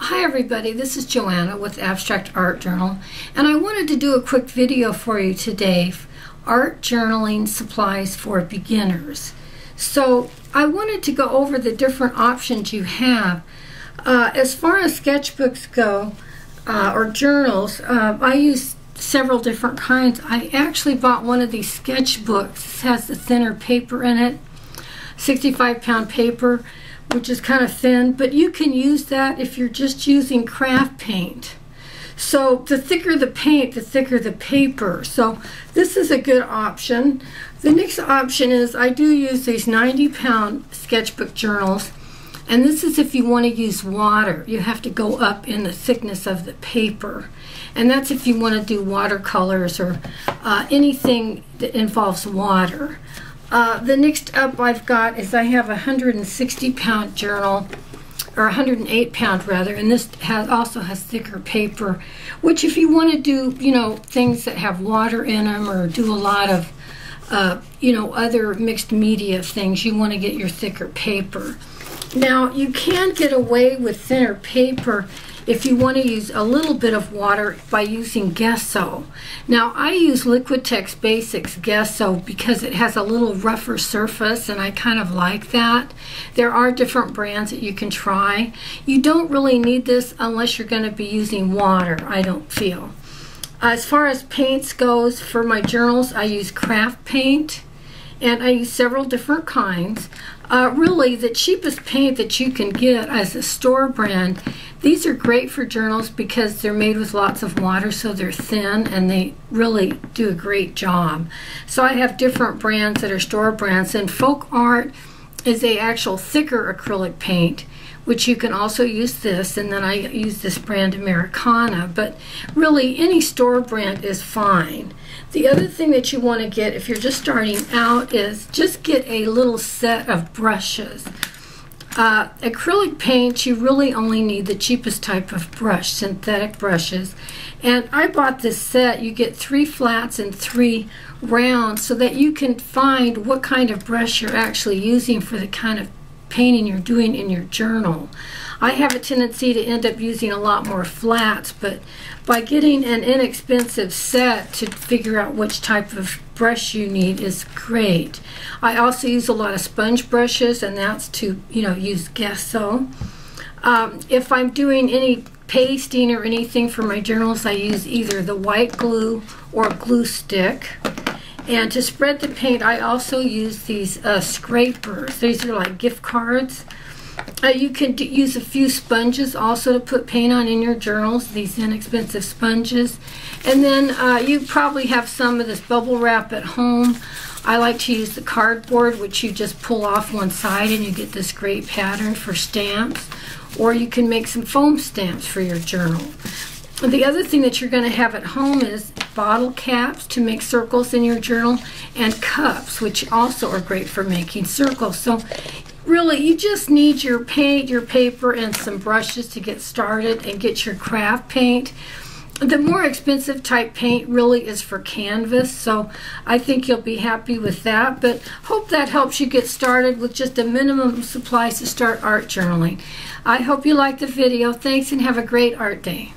Hi everybody, this is Joanna with Abstract Art Journal, and I wanted to do a quick video for you today, art journaling supplies for beginners. So I wanted to go over the different options you have. As far as sketchbooks go, or journals, I use several different kinds. I actually bought one of these sketchbooks. This has the thinner paper in it, 65-pound paper, which is kind of thin, but you can use that if you're just using craft paint. So the thicker the paint, the thicker the paper. So this is a good option. The next option is I do use these 90-pound sketchbook journals, and this is if you want to use water. You have to go up in the thickness of the paper, and that's if you want to do watercolors or anything that involves water. The next up I've got is I have a 160-pound journal, or 108-pound rather, and this also has thicker paper, which if you want to do, things that have water in them or do a lot of, other mixed media things, you want to get your thicker paper. Now, you can get away with thinner paper if you want to use a little bit of water by using gesso. Now, I use Liquitex Basics gesso because it has a little rougher surface, and I kind of like that. There are different brands that you can try. You don't really need this unless you're going to be using water, I don't feel. As far as paints goes, for my journals, I use craft paint, and I use several different kinds. Really, the cheapest paint that you can get as a store brand, these are great for journals because they're made with lots of water, so they're thin and they really do a great job. So I have different brands that are store brands, and Folk Art is a actual thicker acrylic paint, which you can also use this, and then I use this brand Americana, but really any store brand is fine. The other thing that you want to get if you're just starting out is just get a little set of brushes. Acrylic paint, you really only need the cheapest type of brush, synthetic brushes. And I bought this set. You get 3 flats and 3 rounds so that you can find what kind of brush you're actually using for the kind of painting you're doing in your journal. I have a tendency to end up using a lot more flats, but by getting an inexpensive set to figure out which type of brush you need is great. I also use a lot of sponge brushes, and that's to use gesso. If I'm doing any pasting or anything for my journals, I use either the white glue or glue stick. And to spread the paint, I also use these scrapers. These are like gift cards. You can use a few sponges also to put paint on in your journals, these inexpensive sponges. And then you probably have some of this bubble wrap at home. I like to use the cardboard, which you just pull off one side and you get this great pattern for stamps. Or you can make some foam stamps for your journal. The other thing that you're going to have at home is bottle caps to make circles in your journal, and cups, which also are great for making circles. So really, you just need your paint, your paper, and some brushes to get started and get your craft paint. The more expensive type paint really is for canvas, so I think you'll be happy with that. But hope that helps you get started with just a minimum of supplies to start art journaling. I hope you liked the video. Thanks, and have a great art day.